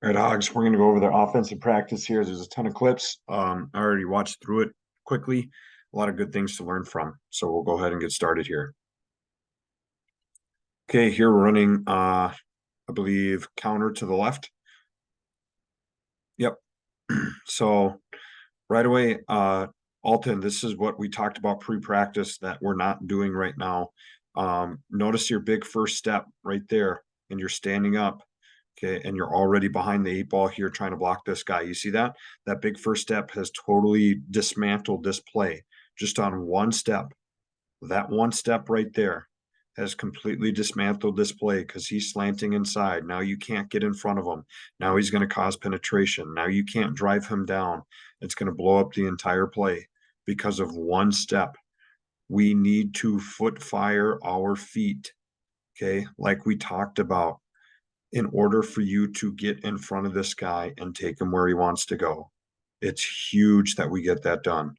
All right, Hogs, we're going to go over the offensive practice here. There's a ton of clips. I already watched through it quickly. A lot of good things to learn from. So we'll go ahead and get started here. Okay, here we're running, I believe, counter to the left. Yep. So right away, Alton, this is what we talked about pre-practice that we're not doing right now. Notice your big first step right there, and you're standing up. Okay, and you're already behind the 8 ball here trying to block this guy. You see that? That big first step has totally dismantled this play just on one step. That one step right there has completely dismantled this play because he's slanting inside. Now you can't get in front of him. Now he's going to cause penetration. Now you can't drive him down. It's going to blow up the entire play because of one step. We need to foot fire our feet, okay, like we talked about, in order for you to get in front of this guy and take him where he wants to go. It's huge that we get that done.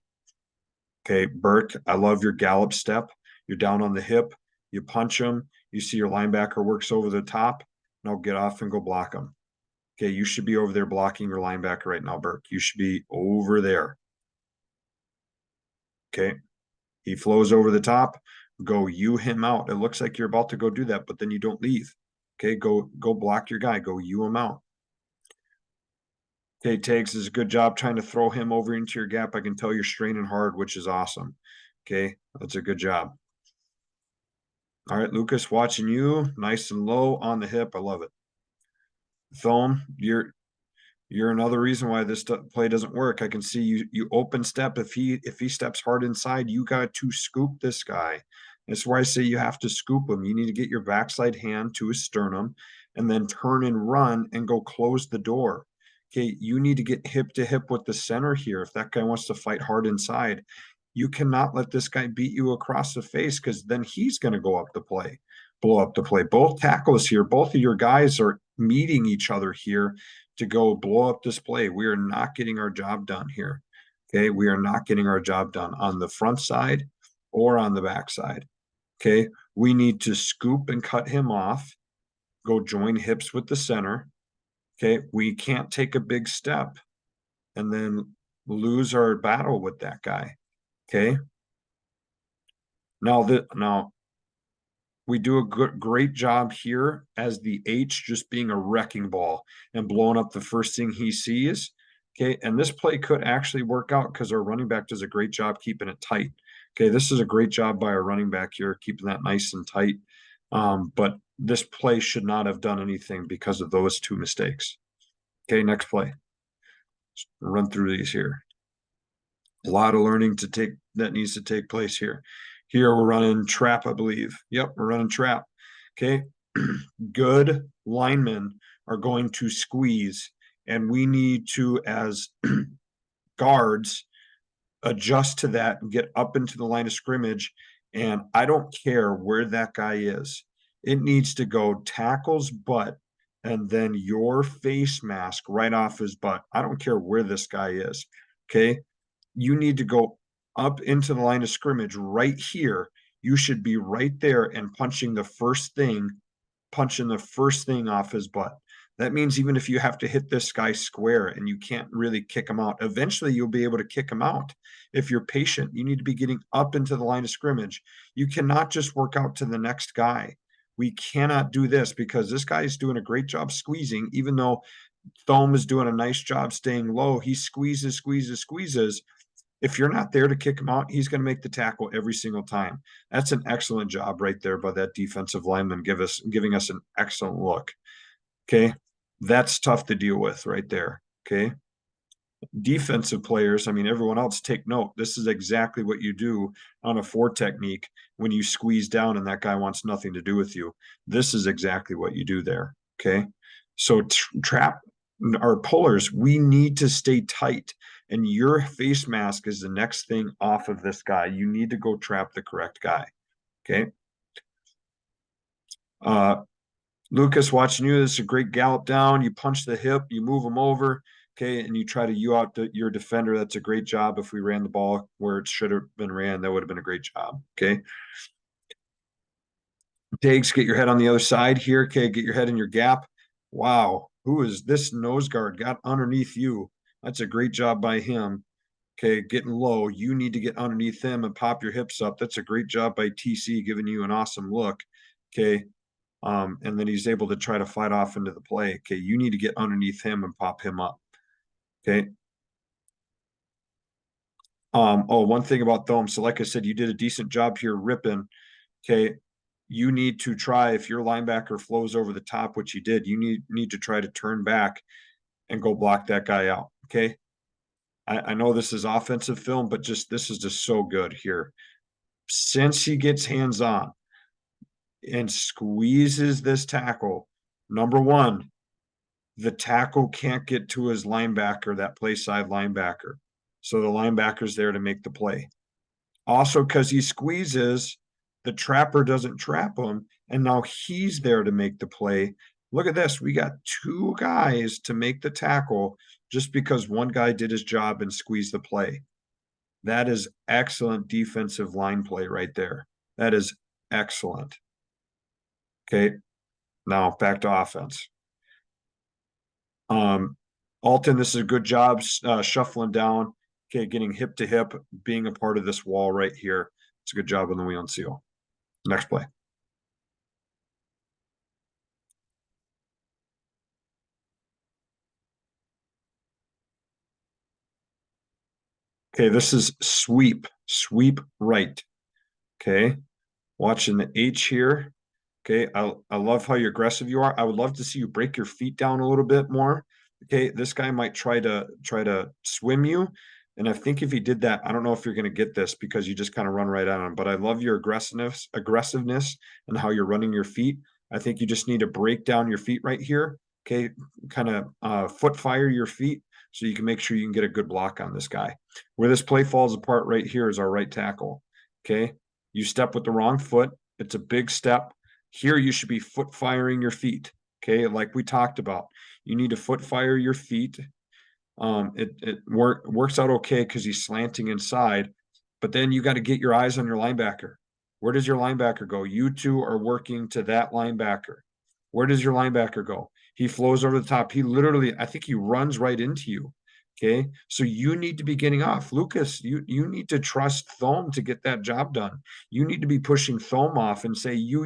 Okay, Burke, I love your gallop step. You're down on the hip, you punch him, you see your linebacker works over the top. Now get off and go block him. Okay, you should be over there blocking your linebacker right now, Burke. You should be over there. Okay, he flows over the top. Go you him out. It looks like you're about to go do that, but then you don't leave. Okay, go block your guy. Go you him out. Okay, Tags is a good job trying to throw him over into your gap. I can tell you're straining hard, which is awesome. Okay, that's a good job. All right, Lucas, watching you, nice and low on the hip. I love it. Thome, you're another reason why this play doesn't work. I can see you open step. If he steps hard inside, you got to scoop this guy. That's why I say you have to scoop him. You need to get your backside hand to his sternum and then turn and run and go close the door. Okay, you need to get hip to hip with the center here. If that guy wants to fight hard inside, you cannot let this guy beat you across the face because then he's going to go up the play, blow up the play. Both tackles here, both of your guys are meeting each other here to go blow up this play. We are not getting our job done here. Okay, we are not getting our job done on the front side or on the back side. Okay, we need to scoop and cut him off, go join hips with the center. Okay, we can't take a big step and then lose our battle with that guy. Okay. Now we do a great job here as the H just being a wrecking ball and blowing up the first thing he sees. Okay, and this play could actually work out because our running back does a great job keeping it tight. Okay, this is a great job by our running back here, keeping that nice and tight. But this play should not have done anything because of those two mistakes. Okay, next play. Let's run through these here. A lot of learning that needs to take place here. Here we're running trap, I believe. Yep, we're running trap. Okay. Good linemen are going to squeeze, and we need to, as guards, adjust to that and get up into the line of scrimmage. And I don't care where that guy is. It needs to go tackle's butt and then your face mask right off his butt. I don't care where this guy is. Okay. You need to go up into the line of scrimmage right here. You should be right there and punching the first thing off his butt. That means even if you have to hit this guy square and you can't really kick him out, eventually you'll be able to kick him out. If you're patient, you need to be getting up into the line of scrimmage. You cannot just work out to the next guy. We cannot do this because this guy is doing a great job squeezing, even though Thome is doing a nice job staying low. He squeezes. If you're not there to kick him out, he's going to make the tackle every single time. That's an excellent job right there by that defensive lineman, giving us an excellent look. Okay, that's tough to deal with right there. Okay, defensive players, I mean, everyone else, take note. This is exactly what you do on a 4 technique when you squeeze down and that guy wants nothing to do with you. This is exactly what you do there. Okay, so trap our pullers, we need to stay tight. And your face mask is the next thing off of this guy. You need to go trap the correct guy. Okay. Lucas, watching you, this is a great gallop down. You punch the hip, you move him over. Okay. And you try to out your defender. That's a great job. If we ran the ball where it should have been ran, that would have been a great job. Okay. Takes, get your head on the other side here. Okay. Get your head in your gap. Wow. who is this nose guard got underneath you? That's a great job by him. Okay, getting low. You need to get underneath him and pop your hips up. That's a great job by TC, giving you an awesome look. Okay. And then he's able to try to fight off into the play. Okay, you need to get underneath him and pop him up. Okay. Oh, one thing about Thome. So, like I said, you did a decent job here ripping. Okay. You need to try, if your linebacker flows over the top, which you did, you need to try to turn back and go block that guy out. Okay. I know this is offensive film, but this is just so good here. Since he gets hands on and squeezes this tackle, number one, the tackle can't get to his linebacker, that play side linebacker. So the linebacker's there to make the play. Also, because he squeezes, the trapper doesn't trap him, and now he's there to make the play. Look at this. We got two guys to make the tackle just because one guy did his job and squeezed the play. That is excellent defensive line play right there. That is excellent. Okay. Now back to offense. Alton, this is a good job shuffling down. Okay, getting hip to hip, being a part of this wall right here. It's a good job on the wheel and seal. Next play. Okay, this is sweep right. Okay, watching the H here. Okay, I love how you're aggressive you are. I would love to see you break your feet down a little bit more. Okay, this guy might try to swim you. And I think if he did that, I don't know if you're going to get this because you just kind of run right at him. But I love your aggressiveness and how you're running your feet. I think you just need to break down your feet right here. Okay, kind of foot fire your feet so you can make sure you can get a good block on this guy. Where this play falls apart right here is our right tackle. Okay, you step with the wrong foot. It's a big step. Here you should be foot firing your feet. Okay, like we talked about. You need to foot fire your feet. It works out okay because he's slanting inside, but then you got to get your eyes on your linebacker. Where does your linebacker go? You two are working to that linebacker. Where does your linebacker go? He flows over the top. He literally, I think he runs right into you. Okay. So you need to be getting off. Lucas, you need to trust Thome to get that job done. You need to be pushing Thome off and say you,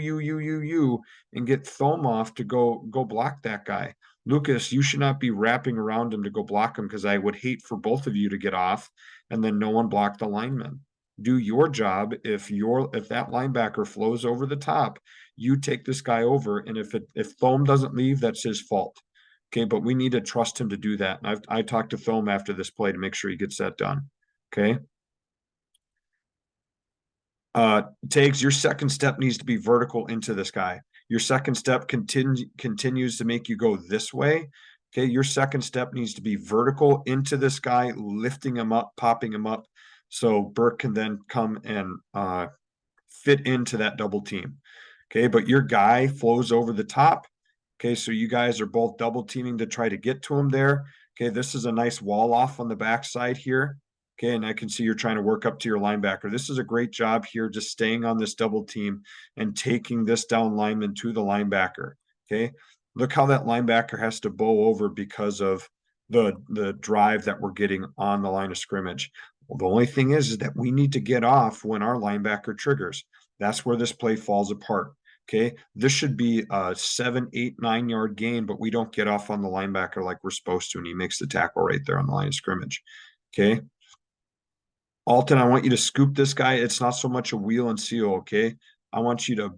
and get Thome off to go block that guy. Lucas, you should not be wrapping around him to go block him because I would hate for both of you to get off and then no one block the lineman. Do your job. If that linebacker flows over the top, you take this guy over. And if Thome doesn't leave, that's his fault. Okay, but we need to trust him to do that. And I talked to Thome after this play to make sure he gets that done. Okay. Tags, your second step needs to be vertical into this guy. Your second step continues to make you go this way. Okay, your second step needs to be vertical into this guy, lifting him up, popping him up, so Burke can then come and fit into that double team. Okay, but your guy flows over the top. Okay, so you guys are both double teaming to try to get to him there. Okay, this is a nice wall off on the backside here. Okay, and I can see you're trying to work up to your linebacker. This is a great job here, just staying on this double team and taking this down lineman to the linebacker. Okay, look how that linebacker has to bow over because of the drive that we're getting on the line of scrimmage. Well, the only thing is that we need to get off when our linebacker triggers. That's where this play falls apart. Okay, this should be a 7, 8, 9 yard gain, but we don't get off on the linebacker like we're supposed to, and he makes the tackle right there on the line of scrimmage. Okay. Alton, I want you to scoop this guy. It's not so much a wheel and seal, okay? I want you to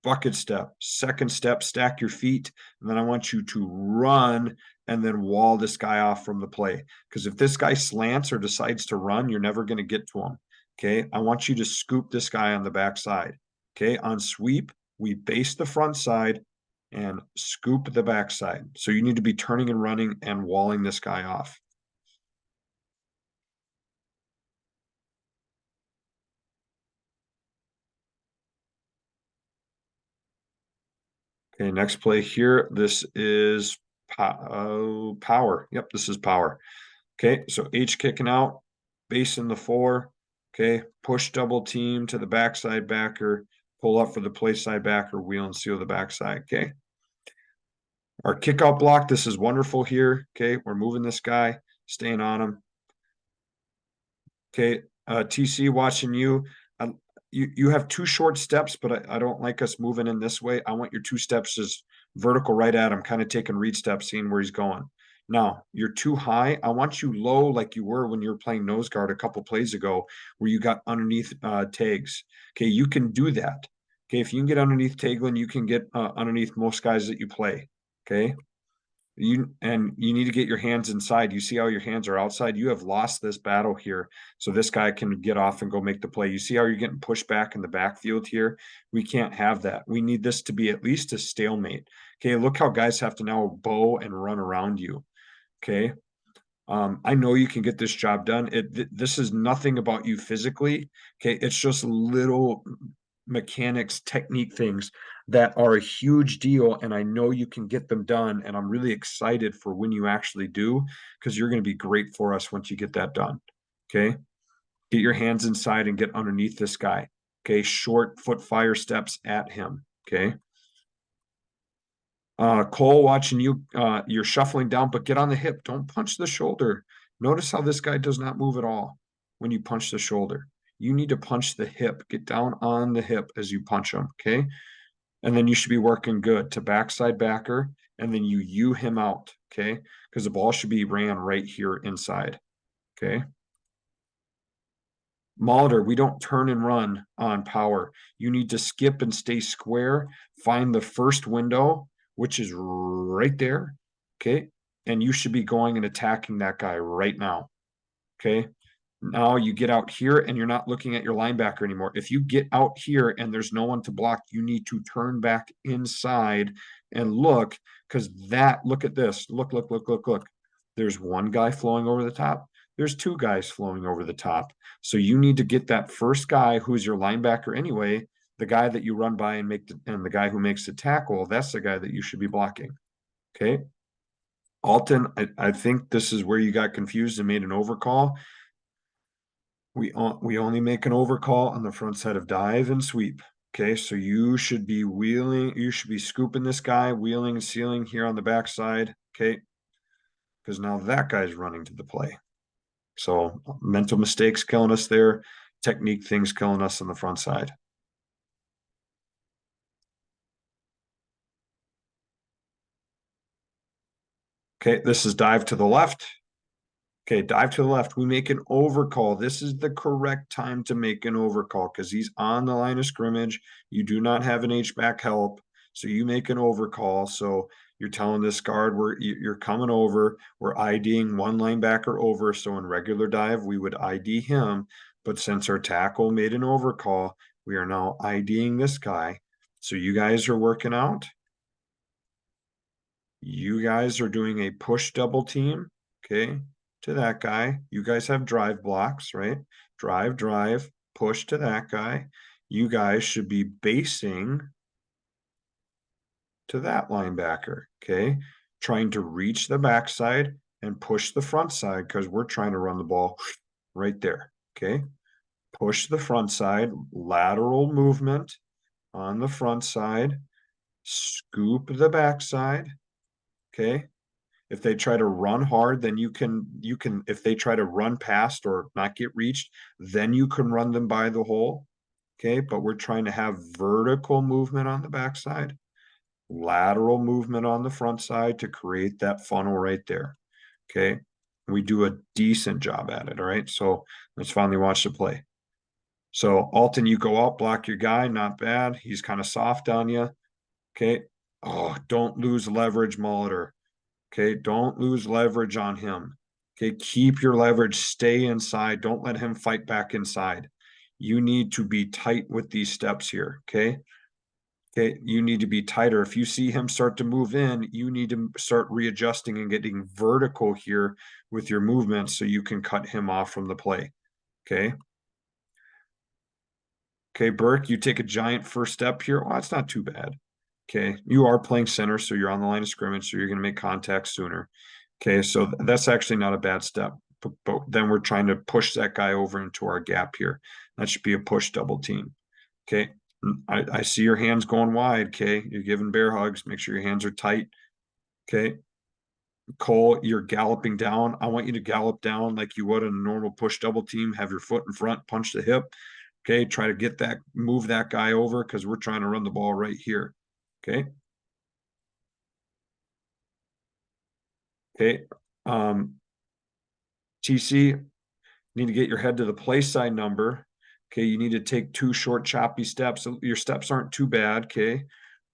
bucket step, second step, stack your feet, and then I want you to run and then wall this guy off from the play. Because if this guy slants or decides to run, you're never going to get to him. Okay. I want you to scoop this guy on the backside. Okay. On sweep, we base the front side and scoop the backside. So you need to be turning and running and walling this guy off. Okay, next play here. This is power. Yep, this is power. Okay, so H kicking out, base in the 4. Okay, push double team to the backside backer, pull up for the play side backer, wheel and seal the backside. Okay. Our kick out block, this is wonderful here. Okay, we're moving this guy, staying on him. Okay, TC watching you. You have two short steps, but I don't like us moving in this way. I want your two steps just vertical right at him, kind of taking read steps, seeing where he's going. Now, you're too high. I want you low like you were when you were playing nose guard a couple plays ago, where you got underneath tags. Okay, you can do that. Okay, if you can get underneath Taglin, you can get underneath most guys that you play. Okay, you need to get your hands inside. You see how your hands are outside? You have lost this battle here. So this guy can get off and go make the play. You see how you're getting pushed back in the backfield here? We can't have that. We need this to be at least a stalemate. Okay, look how guys have to now bow and run around you. Okay. I know you can get this job done. This is nothing about you physically. Okay, it's just little mechanics, technique things that are a huge deal, and I know you can get them done. And I'm really excited for when you actually do, because you're going to be great for us once you get that done. Okay, get your hands inside and get underneath this guy. Okay, short foot fire steps at him. Okay. Cole, watching you, you're shuffling down, but get on the hip. Don't punch the shoulder. Notice how this guy does not move at all when you punch the shoulder. You need to punch the hip. Get down on the hip as you punch him, okay? And then you should be working good to backside backer, and then you him out, okay? Because the ball should be ran right here inside, okay? Molitor, we don't turn and run on power. You need to skip and stay square, find the first window, which is right there. Okay. And you should be going and attacking that guy right now. Okay. Now you get out here and you're not looking at your linebacker anymore. If you get out here and there's no one to block, you need to turn back inside and look, because look at this. Look. There's one guy flowing over the top. There's two guys flowing over the top. So you need to get that first guy who's your linebacker anyway, the guy that you run by and and the guy who makes the tackle, that's the guy that you should be blocking. Okay. Alton, I think this is where you got confused and made an overcall. We only make an overcall on the front side of dive and sweep. Okay, so you should be wheeling, you should be scooping this guy, wheeling and sealing here on the backside. Okay, because now that guy's running to the play. So mental mistakes killing us there, technique things killing us on the front side. Okay, this is dive to the left. Okay, dive to the left. We make an overcall. This is the correct time to make an overcall because he's on the line of scrimmage. You do not have an H-back help. So you make an overcall. So you're telling this guard you're coming over. We're IDing one linebacker over. So in regular dive, we would ID him. But since our tackle made an overcall, we are now IDing this guy. So you guys are working out. You guys are doing a push double team. Okay, to that guy. You guys have drive blocks, right? Drive, push to that guy. You guys should be basing to that linebacker, okay? Trying to reach the backside and push the front side because we're trying to run the ball right there, okay? Push the front side, lateral movement on the front side, scoop the backside, okay? If they try to run hard, then you can if they try to run past or not get reached, then you can run them by the hole. Okay, but we're trying to have vertical movement on the backside, lateral movement on the front side to create that funnel right there. Okay, we do a decent job at it. All right, so let's finally watch the play. So Alton, you go out, block your guy, not bad. He's kind of soft on you. Okay. Oh, don't lose leverage, Molitor. Okay, don't lose leverage on him. Okay, keep your leverage, stay inside. Don't let him fight back inside. You need to be tight with these steps here. Okay. Okay, you need to be tighter. If you see him start to move in, you need to start readjusting and getting vertical here with your movement so you can cut him off from the play. Okay. Okay, Burke, you take a giant first step here. Well, that's not too bad. Okay, you are playing center, so you're on the line of scrimmage, so you're going to make contact sooner. Okay, so that's actually not a bad step. But then we're trying to push that guy over into our gap here. That should be a push double team. Okay, I see your hands going wide. Okay, you're giving bear hugs. Make sure your hands are tight. Okay. Cole, you're galloping down. I want you to gallop down like you would in a normal push double team. Have your foot in front, punch the hip. Okay. Try to get that, move that guy over because we're trying to run the ball right here. Okay. Okay. TC, need to get your head to the play side number. Okay, you need to take 2 short choppy steps. Your steps aren't too bad, okay?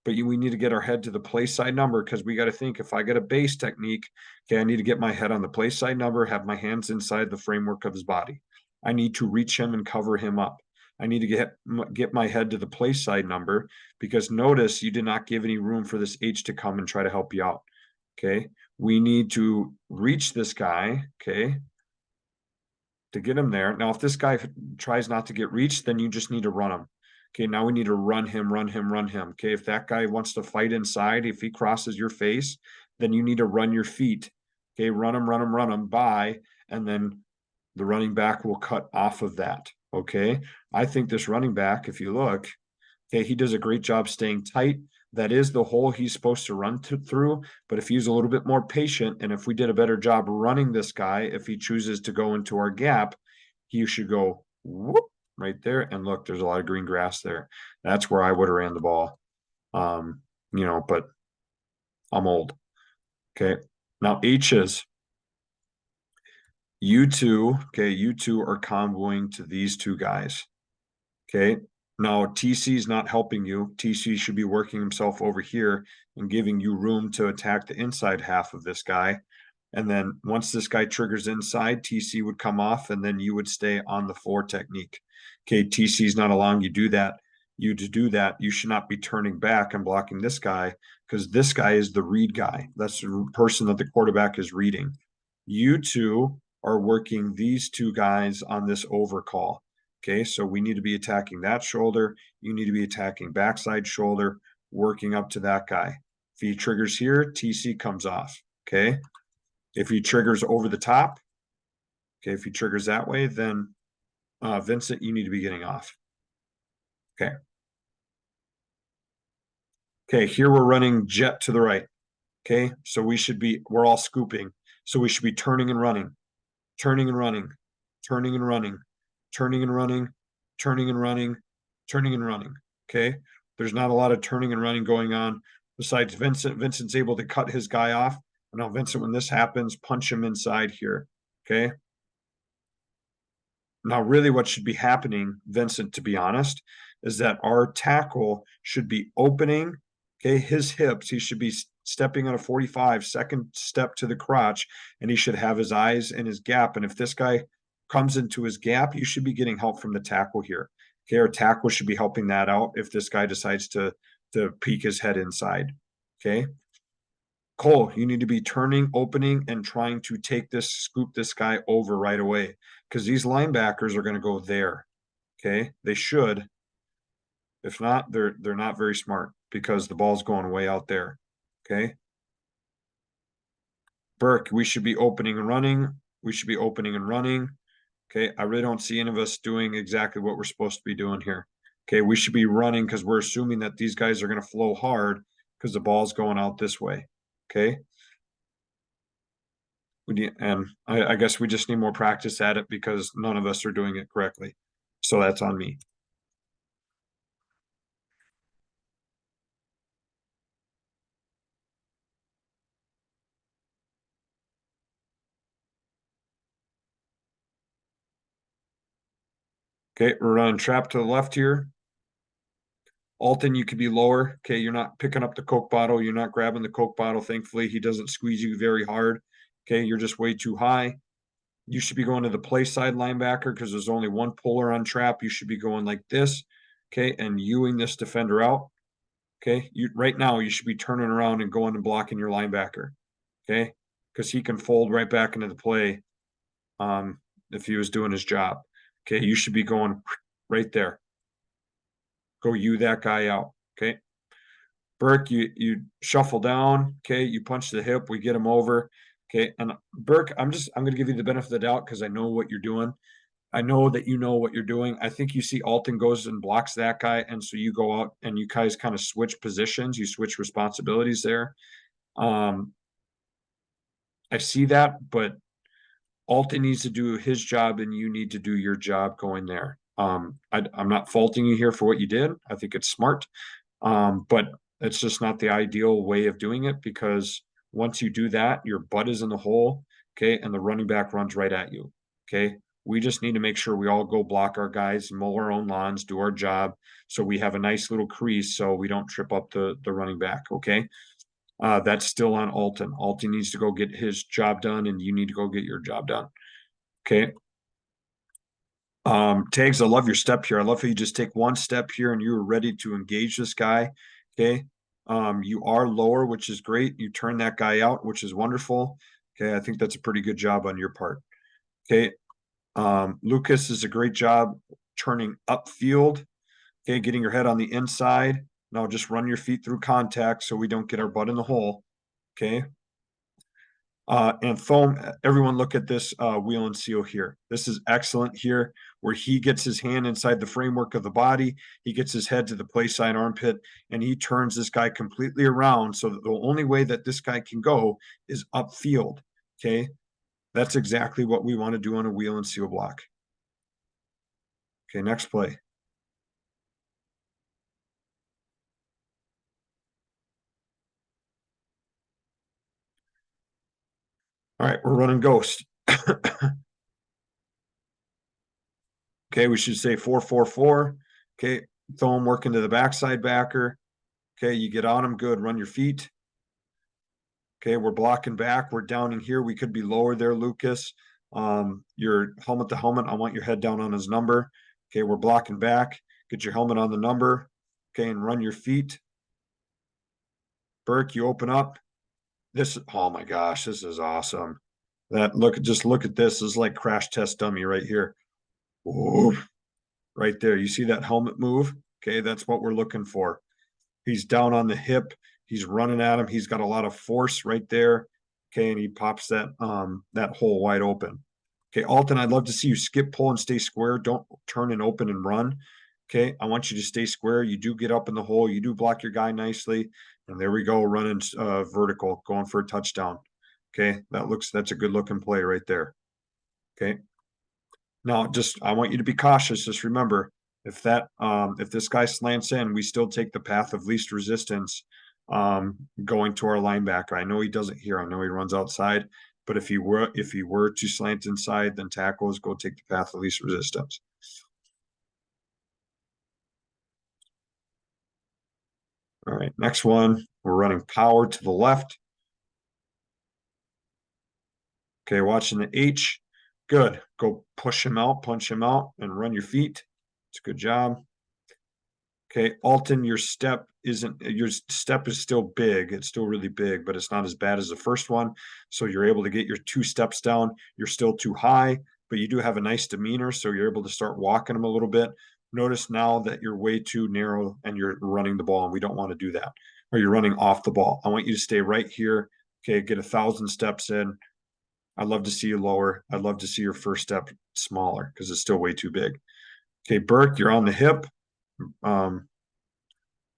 But we need to get our head to the play side number because we got to think if I get a base technique, okay, I need to get my head on the play side number, have my hands inside the framework of his body. I need to reach him and cover him up. I need to get my head to the play side number because notice you did not give any room for this H to come and try to help you out. Okay, we need to reach this guy. Okay, to get him there. Now, if this guy tries not to get reached, then you just need to run him. Okay, now we need to run him, run him, run him. Okay, if that guy wants to fight inside, if he crosses your face, then you need to run your feet. Okay, run him, run him, run him by, and then the running back will cut off of that. Okay, I think this running back, if you look, okay, he does a great job staying tight. That is the hole he's supposed to run through. But if he's a little bit more patient, and if we did a better job running this guy, if he chooses to go into our gap, he should go whoop right there. And look, there's a lot of green grass there. That's where I would have ran the ball. But I'm old. Okay. Now H's. You two are comboing to these two guys. Okay. Now TC is not helping you. TC should be working himself over here and giving you room to attack the inside half of this guy. And then once this guy triggers inside, TC would come off and then you would stay on the 4 technique. Okay, TC is not allowing you to do that. You should not be turning back and blocking this guy because this guy is the read guy. That's the person that the quarterback is reading. You two are working these 2 guys on this overcall. Okay, so we need to be attacking that shoulder. You need to be attacking backside shoulder, working up to that guy. If he triggers here, TC comes off. Okay. If he triggers over the top, okay, if he triggers that way, then Vincent, you need to be getting off. Okay. Okay, here we're running jet to the right. Okay, so we're all scooping. So we should be turning and running, turning and running, turning and running, turning and running, turning and running, turning and running. Okay. There's not a lot of turning and running going on besides Vincent. Vincent's able to cut his guy off. And now Vincent, when this happens, punch him inside here. Okay. Now, really what should be happening, Vincent, to be honest, is that our tackle should be opening, okay, his hips. He should be stepping on a 45, second step to the crotch, and he should have his eyes in his gap. And if this guy comes into his gap, you should be getting help from the tackle here. Okay, our tackle should be helping that out if this guy decides to peek his head inside. Okay. Cole, you need to be turning, opening, and trying to scoop this guy over right away because these linebackers are going to go there. Okay, they should. If not, they're not very smart because the ball's going way out there. Okay, Burke, we should be opening and running. We should be opening and running. Okay, I really don't see any of us doing exactly what we're supposed to be doing here. Okay, we should be running because we're assuming that these guys are going to flow hard because the ball's going out this way. Okay. I guess we just need more practice at it because none of us are doing it correctly. So that's on me. Okay, we're running trap to the left here. Alton, you could be lower. Okay, you're not picking up the Coke bottle. You're not grabbing the Coke bottle. Thankfully, he doesn't squeeze you very hard. Okay, you're just way too high. You should be going to the play side linebacker because there's only one puller on trap. You should be going like this. Okay, and Ewing this defender out. Okay, right now you should be turning around and going and blocking your linebacker. Okay, because he can fold right back into the play if he was doing his job. Okay, you should be going right there. Go that guy out. Okay. Burke, you shuffle down. Okay, you punch the hip, we get him over. Okay, and Burke, I'm gonna give you the benefit of the doubt because I know what you're doing. I know that you know what you're doing. I think you see Alton goes and blocks that guy, and so you go out and you guys kind of switch positions, you switch responsibilities there. I see that, but Alton needs to do his job and you need to do your job going there. I'm not faulting you here for what you did. I think it's smart. But it's just not the ideal way of doing it because once you do that, your butt is in the hole, okay, and the running back runs right at you, okay. We just need to make sure we all go block our guys, mow our own lawns, do our job, so we have a nice little crease so we don't trip up the running back, okay. That's still on Alton. Alton needs to go get his job done, and you need to go get your job done, okay. Tags, I love your step here. I love how you just take one step here and you're ready to engage this guy. Okay. You are lower, which is great. You turn that guy out, which is wonderful. Okay. I think that's a pretty good job on your part. Okay. Lucas is a great job turning upfield. Okay. Getting your head on the inside. Now just run your feet through contact so we don't get our butt in the hole. Okay. And foam, everyone look at this wheel and seal here. This is excellent here, where he gets his hand inside the framework of the body, he gets his head to the play side armpit, and he turns this guy completely around so that the only way that this guy can go is upfield, okay? That's exactly what we want to do on a wheel and seal block. Okay, next play. All right, we're running ghost. Okay, we should say 4-4-4. Okay, throw him working to the backside backer. Okay, you get on him, good, run your feet. Okay, we're blocking back. We're downing here. We could be lower there, Lucas. Your helmet to helmet. I want your head down on his number. Okay, we're blocking back. Get your helmet on the number. Okay, and run your feet. Burke, you open up. This, oh my gosh, this is awesome. That look, just look at this. This is like crash test dummy right here. Ooh, right there. You see that helmet move? Okay, that's what we're looking for. He's down on the hip. He's running at him. He's got a lot of force right there. Okay, and he pops that hole wide open. Okay, Alton, I'd love to see you skip, pull, and stay square. Don't turn and open and run. Okay, I want you to stay square. You do get up in the hole. You do block your guy nicely. And there we go, running vertical, going for a touchdown. Okay, that's a good looking play right there. Okay. Now, just I want you to be cautious. Just remember, if this guy slants in, we still take the path of least resistance, going to our linebacker. I know he doesn't here. I know he runs outside, but if he were to slant inside, then tackles go take the path of least resistance. All right, next one. We're running power to the left. Okay, watching the H. Good. Go push him out, punch him out, and run your feet. It's a good job. Okay, Alton, your step is still big. It's still really big, but it's not as bad as the first one. So you're able to get your 2 steps down. You're still too high, but you do have a nice demeanor, so you're able to start walking them a little bit. Notice now that you're way too narrow and you're running the ball, and we don't want to do that. Or you're running off the ball. I want you to stay right here. Okay, get 1,000 steps in. I'd love to see you lower. I'd love to see your first step smaller because it's still way too big. Okay, Burke, you're on the hip. But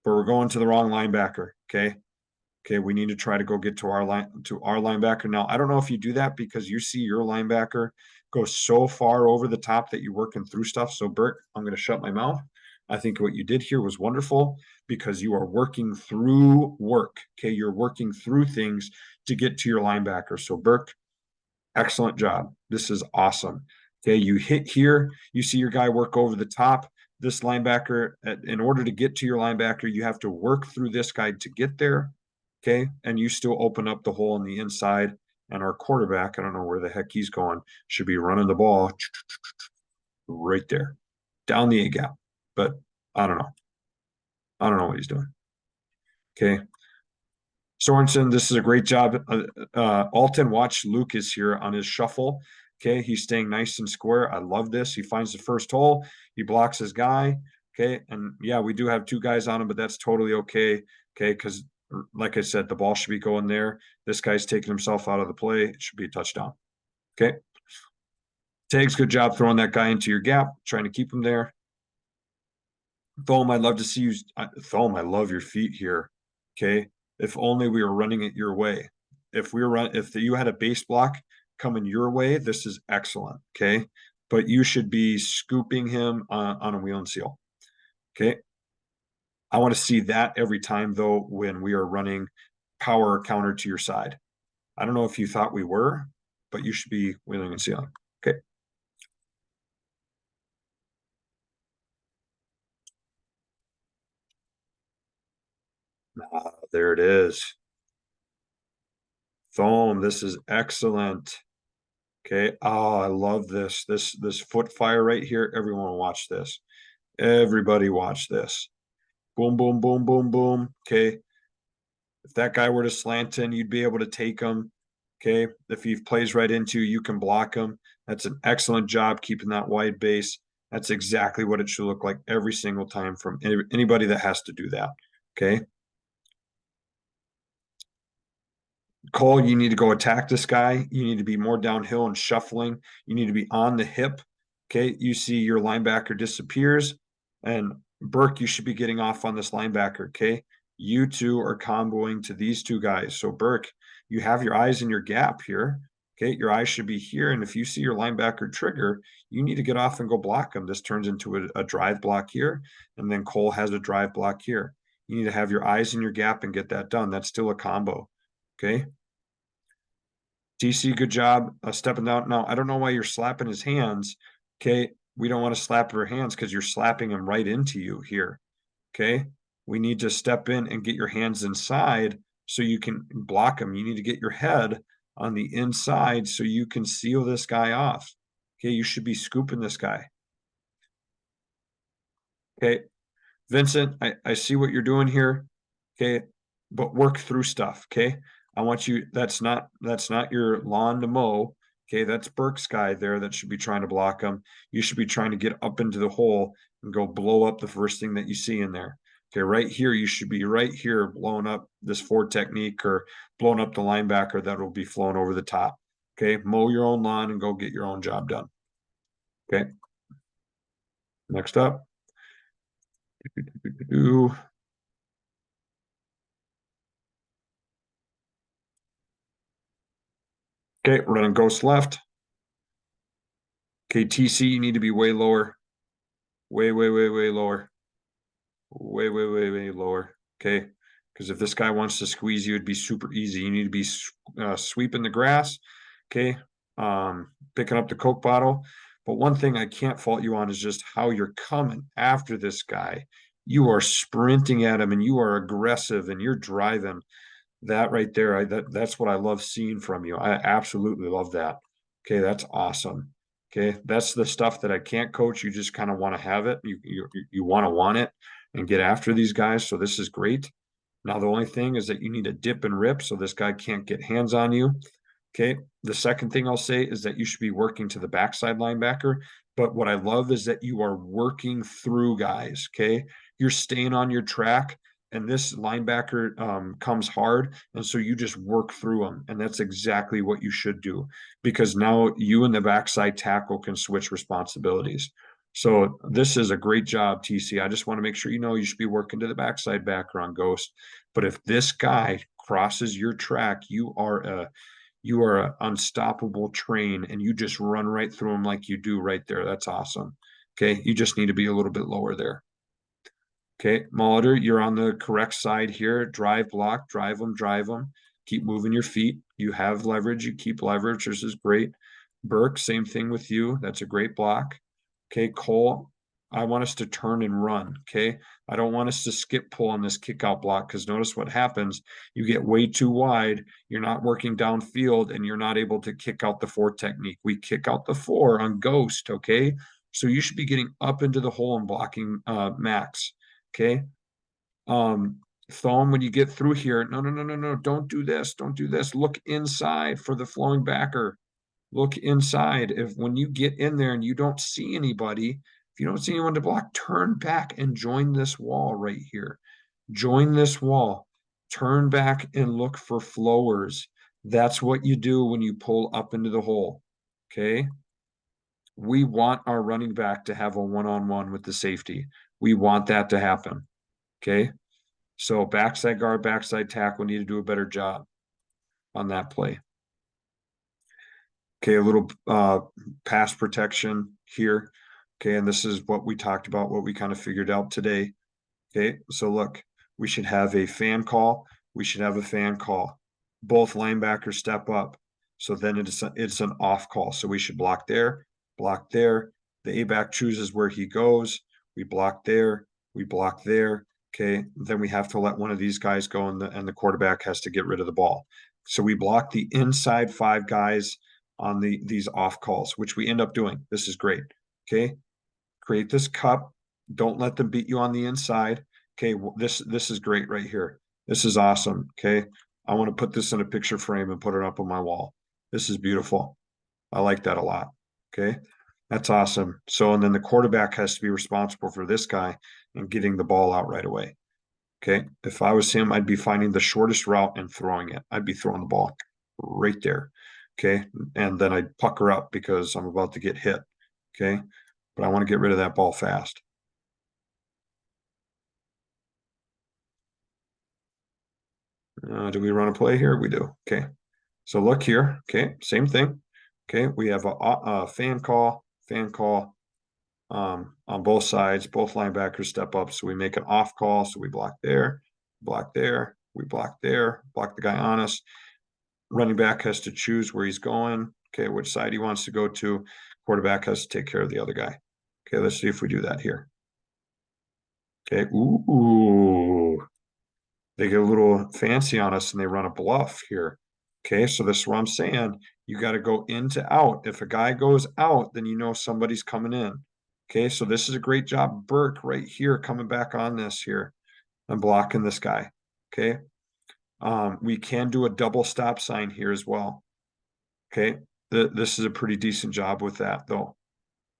we're going to the wrong linebacker. Okay. Okay. We need to try to go get to our linebacker. Now, I don't know if you do that because you see your linebacker go so far over the top that you're working through stuff. So, Bert, I'm going to shut my mouth. I think what you did here was wonderful because you are working through work. Okay. You're working through things to get to your linebacker. So, Burke, excellent job. This is awesome. Okay. You hit here, you see your guy work over the top. This linebacker, in order to get to your linebacker, you have to work through this guy to get there. Okay. And you still open up the hole on the inside. And our quarterback, I don't know where the heck he's going, should be running the ball right there down the A gap. But I don't know. I don't know what he's doing. Okay. Sorensen, this is a great job. Alton, watch Lucas here on his shuffle. Okay, he's staying nice and square. I love this. He finds the first hole. He blocks his guy. Okay, and yeah, we do have 2 guys on him, but that's totally okay. Okay, because like I said, the ball should be going there. This guy's taking himself out of the play. It should be a touchdown. Okay. Tags, good job throwing that guy into your gap, trying to keep him there. Thome, I'd love to see you. Thome, I love your feet here. Okay. If only we were running it your way. if you had a base block coming your way, this is excellent. Okay. But you should be scooping him on a wheel and seal. Okay. I want to see that every time though, when we are running power counter to your side. I don't know if you thought we were, but you should be wheeling and sealing. Okay. There it is. Foam. This is excellent. Okay. Oh, I love this. This foot fire right here. Everyone watch this. Everybody watch this. Boom, boom, boom, boom, boom. Okay. If that guy were to slant in, you'd be able to take him. Okay. If he plays right into you, you can block him. That's an excellent job keeping that wide base. That's exactly what it should look like every single time from anybody that has to do that. Okay. Cole, you need to go attack this guy. You need to be more downhill and shuffling. You need to be on the hip. Okay. You see your linebacker disappears. And Burke, you should be getting off on this linebacker. Okay. You two are comboing to these two guys. So, Burke, you have your eyes in your gap here. Okay. Your eyes should be here. And if you see your linebacker trigger, you need to get off and go block him. This turns into a drive block here. And then Cole has a drive block here. You need to have your eyes in your gap and get that done. That's still a combo. Okay. DC, good job stepping out. Now, I don't know why you're slapping his hands. Okay. We don't want to slap your hands because you're slapping him right into you here. Okay. We need to step in and get your hands inside so you can block him. You need to get your head on the inside so you can seal this guy off. Okay. You should be scooping this guy. Okay. Vincent, I see what you're doing here. Okay. But work through stuff. Okay. I want you, that's not your lawn to mow. Okay. That's Burke's guy there that should be trying to block him. You should be trying to get up into the hole and go blow up the first thing that you see in there. Okay. Right here, you should be right here blowing up this forward technique or blowing up the linebacker that will be flown over the top. Okay. Mow your own lawn and go get your own job done. Okay. Next up. Okay, we're running ghost left. Okay, TC, you need to be way lower. Way lower. Way lower. Okay, because if this guy wants to squeeze you, it'd be super easy. You need to be sweeping the grass. Okay, picking up the Coke bottle. But one thing I can't fault you on is just how you're coming after this guy. You are sprinting at him and you are aggressive and you're driving. That right there, that's what I love seeing from you. I absolutely love that. Okay, that's awesome. Okay, that's the stuff that I can't coach. You just kind of want to have it. You want it and get after these guys. So this is great. Now the only thing is that you need to dip and rip so this guy can't get hands on you. Okay. The second thing I'll say is that you should be working to the backside linebacker. But what I love is that you are working through guys. Okay. You're staying on your track and this linebacker comes hard. And so you just work through them. And that's exactly what you should do because now you and the backside tackle can switch responsibilities. So this is a great job, TC. I just want to make sure you know you should be working to the backside backer on Ghost. But if this guy crosses your track, you are an unstoppable train and you just run right through them like you do right there. That's awesome. Okay. You just need to be a little bit lower there. Okay. Molitor, you're on the correct side here. Drive block, drive them. Keep moving your feet. You have leverage. You keep leverage. This is great. Burke, same thing with you. That's a great block. Okay. Cole, I want us to turn and run. Okay. I don't want us to skip pull on this kick out block because notice what happens. You get way too wide. You're not working downfield and you're not able to kick out the four technique. We kick out the four on Ghost. Okay. So you should be getting up into the hole and blocking Max. Okay. Foam, when you get through here, no. Don't do this. Don't do this. Look inside for the flowing backer. Look inside. If when you get in there and you don't see anybody, if you don't see anyone to block, turn back and join this wall right here. Join this wall. Turn back and look for flowers. That's what you do when you pull up into the hole. Okay. We want our running back to have a one-on-one with the safety. We want that to happen. Okay. So backside guard, backside tackle need to do a better job. on that play. Okay, a little pass protection here. Okay, and this is what we talked about, what we kind of figured out today. Okay, so look, we should have a fan call. We should have a fan call. Both linebackers step up. So then it's an off call. So we should block there, block there. The A-back chooses where he goes. We block there, we block there. Okay, then we have to let one of these guys go, and the quarterback has to get rid of the ball. So we block the inside 5 guys on these off calls, which we end up doing. This is great. Okay, create this cup. Don't let them beat you on the inside. Okay, this is great right here. This is awesome. Okay, I want to put this in a picture frame and put it up on my wall. This is beautiful. I like that a lot. Okay, that's awesome. So, and then the quarterback has to be responsible for this guy and getting the ball out right away. Okay, if I was him, I'd be finding the shortest route and throwing it. I'd be throwing the ball right there. Okay, and then I'd pucker up because I'm about to get hit. Okay, but I want to get rid of that ball fast. Do we run a play here? We do. Okay. So look here. Okay. Same thing. Okay. We have a fan call on both sides. Both linebackers step up. So we make an off call. So we block there, we block there, block the guy on us. Running back has to choose where he's going. Okay. Which side he wants to go to. Quarterback has to take care of the other guy. Okay. Let's see if we do that here. Okay. Ooh. They get a little fancy on us and they run a bluff here. Okay, so this is what I'm saying. You got to go in to out. If a guy goes out, then you know somebody's coming in. Okay, so this is a great job. Burke right here coming back on this here. I'm blocking this guy. Okay. We can do a double stop sign here as well. Okay. This is a pretty decent job with that though.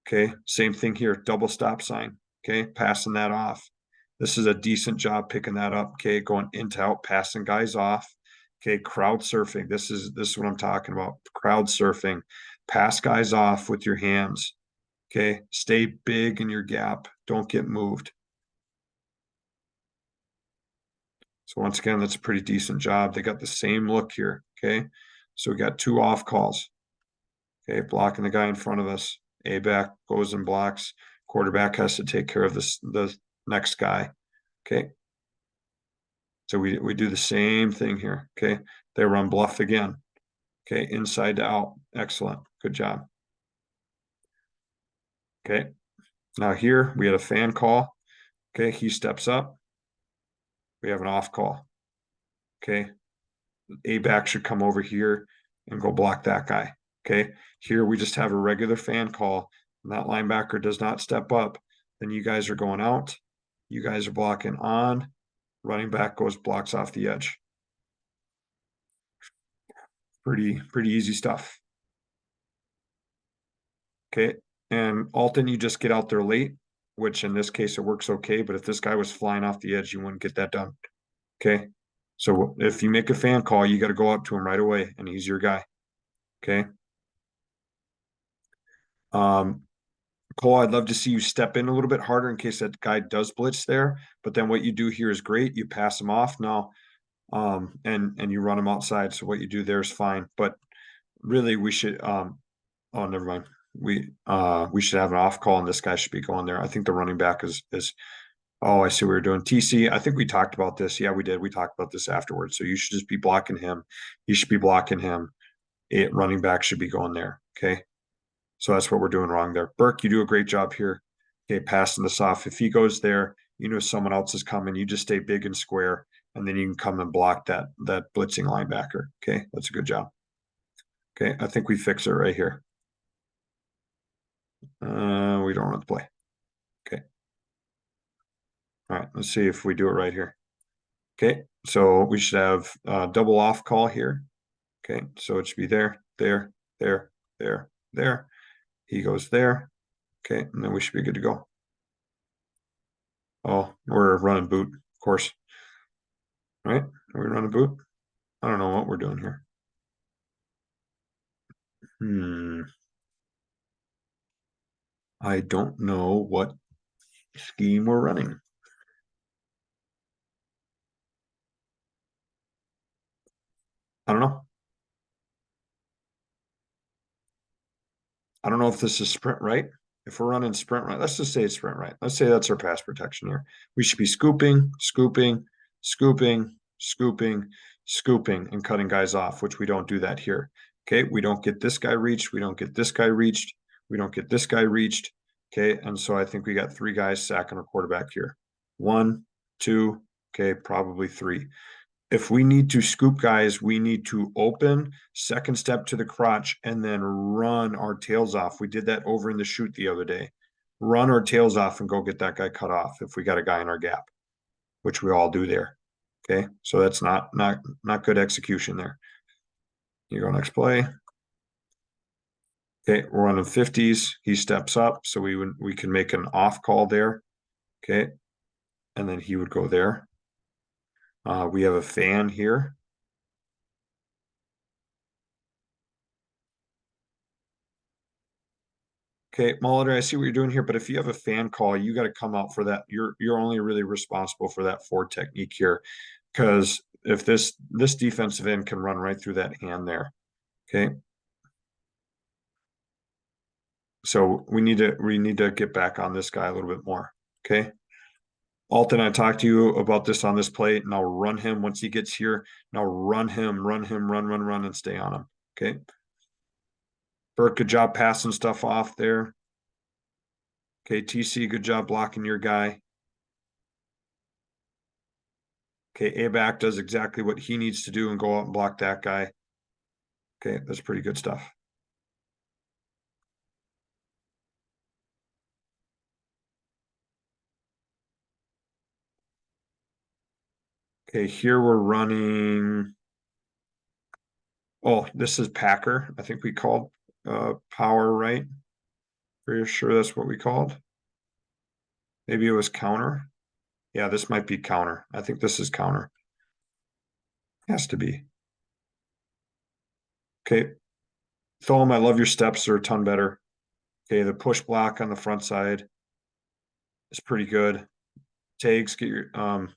Okay. Same thing here. Double stop sign. Okay. Passing that off. This is a decent job picking that up. Okay. Going into out, passing guys off. Okay. Crowd surfing. This is what I'm talking about. Crowd surfing. Pass guys off with your hands. Okay. Stay big in your gap. Don't get moved. So once again, that's a pretty decent job. They got the same look here. Okay. So we got 2 off calls. Okay. Blocking the guy in front of us. A-back goes and blocks. Quarterback has to take care of the next guy. Okay. So we do the same thing here. Okay. They run bluff again. Okay. Inside to out. Excellent. Good job. Okay. Now here we had a fan call. Okay. He steps up. We have an off call. Okay. A-back should come over here and go block that guy. Okay. Here we just have a regular fan call. And that linebacker does not step up. Then you guys are going out. You guys are blocking on. Running back goes blocks off the edge. Pretty easy stuff. Okay. And Alton, you just get out there late, which in this case it works okay. But if this guy was flying off the edge, you wouldn't get that done. Okay. So if you make a fan call, you got to go up to him right away and he's your guy. Okay. Cole, I'd love to see you step in a little bit harder in case that guy does blitz there. But then what you do here is great. You pass him off now, and you run him outside. So what you do there is fine. But really, we should. Oh, never mind. We should have an off call, and this guy should be going there. I think the running back is. Oh, I see what we're doing. TC, I think we talked about this. Yeah, we did. We talked about this afterwards. So you should just be blocking him. You should be blocking him. Running back should be going there. Okay. So that's what we're doing wrong there. Burke, you do a great job here. Okay, passing this off. If he goes there, you know someone else is coming. You just stay big and square, and then you can come and block that blitzing linebacker. Okay, that's a good job. Okay, I think we fix it right here. We don't run the play. Okay. All right, let's see if we do it right here. Okay, so we should have double off call here. Okay, so it should be there, there, there, there, there. He goes there. Okay, and then we should be good to go. Oh, we're running boot, of course. Right? Are we running boot? I don't know what we're doing here. I don't know what scheme we're running. I don't know. I don't know if this is sprint right. If we're running sprint right, let's just say it's sprint right. Let's say that's our pass protection here. We should be scooping, scooping, scooping, scooping, scooping, and cutting guys off, which we don't do that here. Okay, we don't get this guy reached. We don't get this guy reached. We don't get this guy reached. Okay, and so I think we got 3 guys sacking our quarterback here. 1, 2, okay, probably 3. If we need to scoop guys, we need to open, second step to the crotch, and then run our tails off. We did that over in the shoot the other day. Run our tails off and go get that guy cut off if we got a guy in our gap, which we all do there. Okay, so that's not good execution there. You go next play. Okay, we're running 50s. He steps up, so we can make an off call there. Okay, and then he would go there. We have a fan here. Okay, Molitor, I see what you're doing here, but if you have a fan call, you got to come out for that. You're only really responsible for that 4 technique here, because if this defensive end can run right through that hand there. Okay, so we need to get back on this guy a little bit more. Okay, Alton, I talked to you about this on this play. Now run him once he gets here. Now run him, run, and stay on him. Okay, Burke, good job passing stuff off there. Okay, TC, good job blocking your guy. Okay, A-back does exactly what he needs to do and go out and block that guy. Okay, that's pretty good stuff. Okay, here we're running. Oh, this is Packer. I think we called power, right? Pretty sure that's what we called. Maybe it was counter. Yeah, this might be counter. I think this is counter. Has to be. Okay. Thom, I love your steps. They're a ton better. Okay, the push block on the front side is pretty good. Tags, get your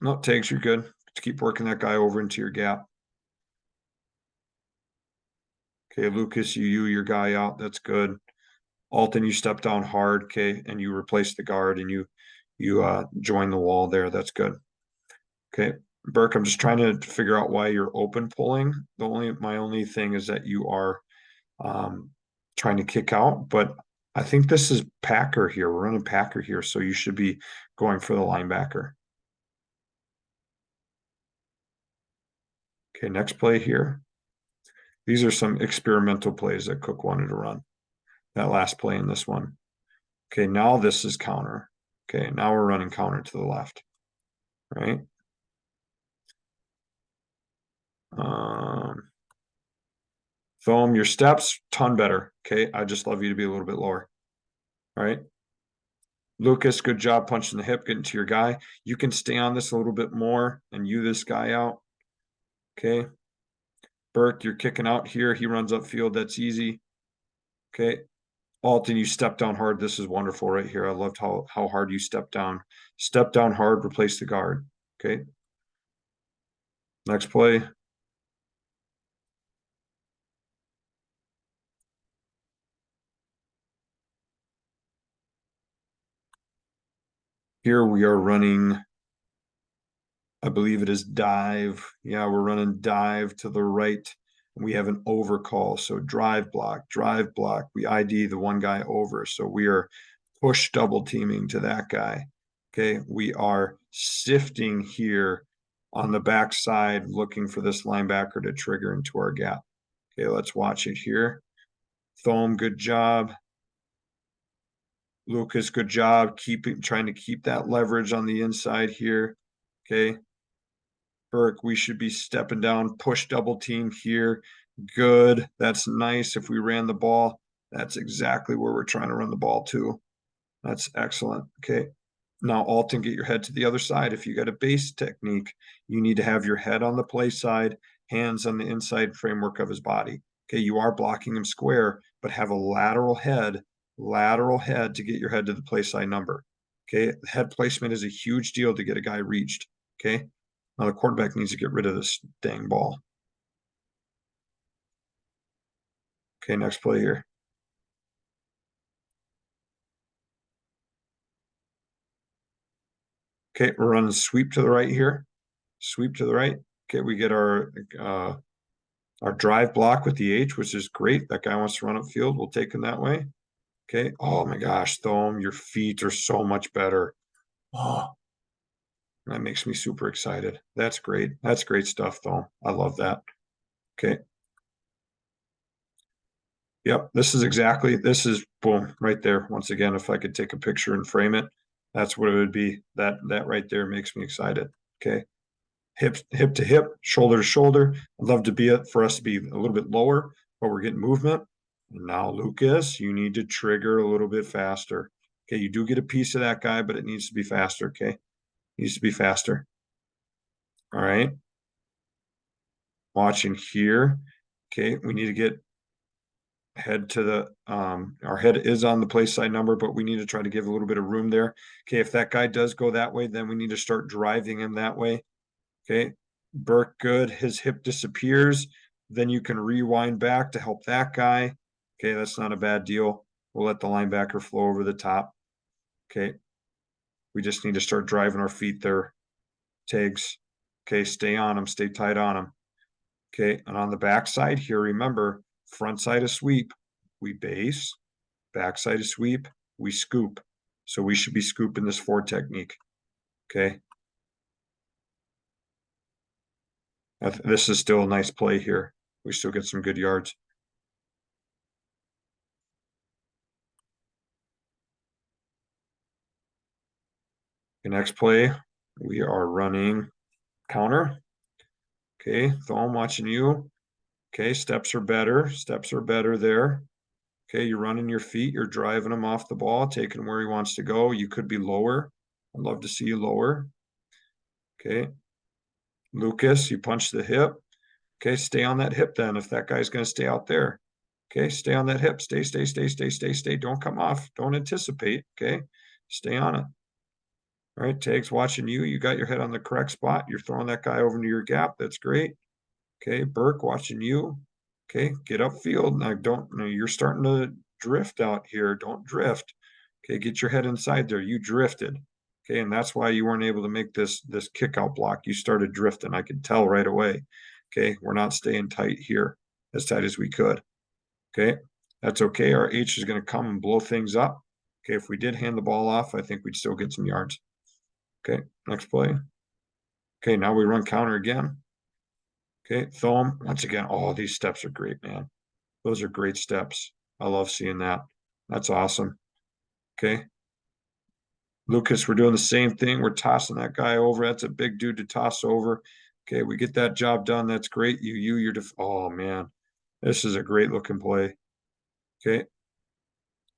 no tags, you're good. Just keep working that guy over into your gap. Okay, Lucas, you your guy out. That's good. Alton, you step down hard, okay, and you replace the guard and you join the wall there. That's good. Okay. Burke, I'm just trying to figure out why you're open pulling. My only thing is that you are trying to kick out, but I think this is Packer here. We're running Packer here, so you should be going for the linebacker. Okay, next play here. These are some experimental plays that Cook wanted to run. That last play in this one. Okay, now this is counter. Okay, now we're running counter to the left, right? Thom, your steps, ton better. Okay, I just love you to be a little bit lower. All right. Lucas, good job punching the hip, getting to your guy. You can stay on this a little bit more and you this guy out. Okay. Burke, you're kicking out here. He runs upfield. That's easy. Okay. Alton, you step down hard. This is wonderful right here. I loved how hard you step down. Step down hard, replace the guard. Okay. Next play. Here we are running, I believe it is dive. Yeah, we're running dive to the right. We have an overcall. So drive block. We ID the one guy over. So we are push double teaming to that guy. Okay. We are sifting here on the backside, looking for this linebacker to trigger into our gap. Okay, let's watch it here. Thom, good job. Lucas, good job. Trying to keep that leverage on the inside here. Okay. Burke, we should be stepping down, push double team here. Good. That's nice. If we ran the ball, that's exactly where we're trying to run the ball to. That's excellent. Okay. Now, Alton, get your head to the other side. If you got a base technique, you need to have your head on the play side, hands on the inside framework of his body. Okay. You are blocking him square, but have a lateral head to get your head to the play side number. Okay. Head placement is a huge deal to get a guy reached. Okay. Now the quarterback needs to get rid of this dang ball. Okay, next play here. Okay, we're running sweep to the right here. Sweep to the right. Okay, we get our drive block with the H, which is great. That guy wants to run upfield. We'll take him that way. Okay. Oh my gosh, Thome, your feet are so much better. Oh, that makes me super excited. That's great. That's great stuff, Thome. I love that. Okay. Yep, this is boom right there. Once again, if I could take a picture and frame it, that's what it would be. That right there makes me excited. Okay. Hip to hip, shoulder to shoulder. I'd love to be it for us to be a little bit lower, but we're getting movement. And now, Lucas, you need to trigger a little bit faster. Okay, you do get a piece of that guy, but it needs to be faster. Okay, needs to be faster. All right. Watching here. Okay, we need to get head to the our head is on the play side number, but we need to try to give a little bit of room there. Okay, if that guy does go that way, then we need to start driving him that way. Okay, Burke good. His hip disappears. Then you can rewind back to help that guy. Okay, that's not a bad deal. We'll let the linebacker flow over the top. Okay, we just need to start driving our feet there. Tags. Okay, stay on them. Stay tight on them. Okay, and on the backside here, remember, front side of sweep, we base. Backside of sweep, we scoop. So we should be scooping this 4 technique. Okay. This is still a nice play here. We still get some good yards. The next play, we are running counter. Okay, Thome watching you. Okay, steps are better. Steps are better there. Okay, you're running your feet. You're driving him off the ball, taking him where he wants to go. You could be lower. I'd love to see you lower. Okay. Lucas, you punch the hip. Okay, stay on that hip then if that guy's going to stay out there. Okay, stay on that hip. Stay, stay, stay, stay, stay, stay. Don't come off. Don't anticipate. Okay, stay on it. All right, Tags watching you. You got your head on the correct spot. You're throwing that guy over into your gap. That's great. Okay, Burke watching you. Okay, get upfield. Now don't. Now you're starting to drift out here. Don't drift. Okay, get your head inside there. You drifted. Okay, and that's why you weren't able to make this kick out block. You started drifting. I could tell right away. Okay, we're not staying tight here, as tight as we could. Okay, that's okay. Our H is going to come and blow things up. Okay, if we did hand the ball off, I think we'd still get some yards. Okay, next play. Okay, now we run counter again. Okay, Thome, once again. Oh, these steps are great, man. Those are great steps. I love seeing that. That's awesome. Okay. Lucas, we're doing the same thing. We're tossing that guy over. That's a big dude to toss over. Okay, we get that job done. That's great. You're oh man, this is a great looking play. Okay.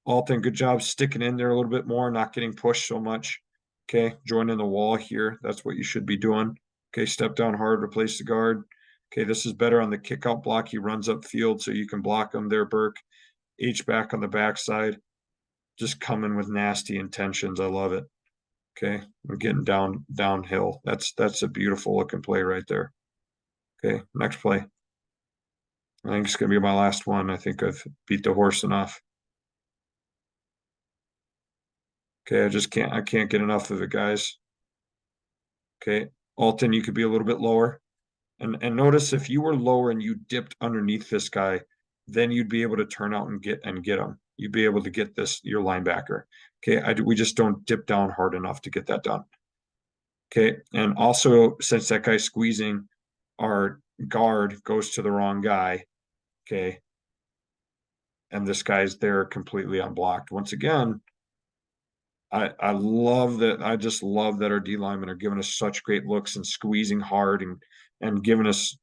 Alton, good job sticking in there a little bit more, not getting pushed so much. Okay, joining the wall here. That's what you should be doing. Okay, step down hard, replace the guard. Okay, this is better on the kick out block. He runs up field so you can block him there, Burke. H back on the backside. Just coming with nasty intentions. I love it. Okay, we're getting downhill. That's a beautiful looking play right there. Okay, next play. I think it's gonna be my last one. I think I've beat the horse enough. Okay, I can't get enough of it, guys. Okay, Alton, you could be a little bit lower. And notice if you were lower and you dipped underneath this guy, then you'd be able to turn out and get him. You'd be able to get this your linebacker. Okay, we just don't dip down hard enough to get that done. Okay, and also since that guy's squeezing, our guard goes to the wrong guy. Okay, and this guy's there completely unblocked. Once again, I love that. I just love that our D linemen are giving us such great looks and squeezing hard and giving us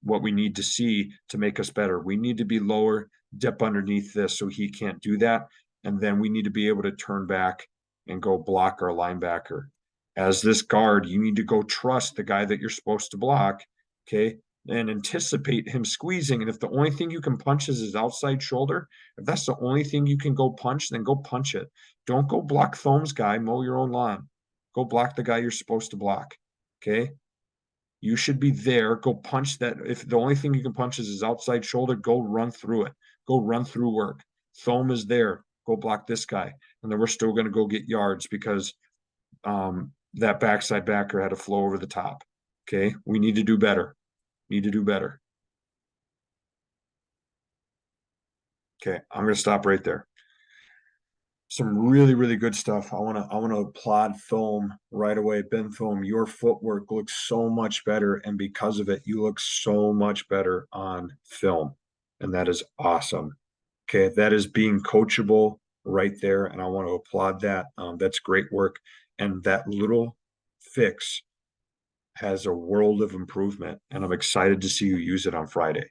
what we need to see to make us better. We need to be lower, dip underneath this so he can't do that, and then we need to be able to turn back and go block our linebacker. As this guard, you need to go trust the guy that you're supposed to block, okay, and anticipate him squeezing. And if the only thing you can punch is his outside shoulder, if that's the only thing you can go punch, then go punch it. Don't go block Thome's guy, mow your own lawn. Go block the guy you're supposed to block. Okay. You should be there. Go punch that. If the only thing you can punch is his outside shoulder, go run through it. Go run through work. Thome is there. Go block this guy. And then we're still going to go get yards because that backside backer had a flow over the top. Okay. We need to do better. Need to do better. Okay. I'm going to stop right there. Some really, really good stuff. I want to applaud Thome right away. Ben Thome, your footwork looks so much better, and because of it, you look so much better on film. And that is awesome. Okay, that is being coachable right there, and I want to applaud that. That's great work. And that little fix has a world of improvement, and I'm excited to see you use it on Friday.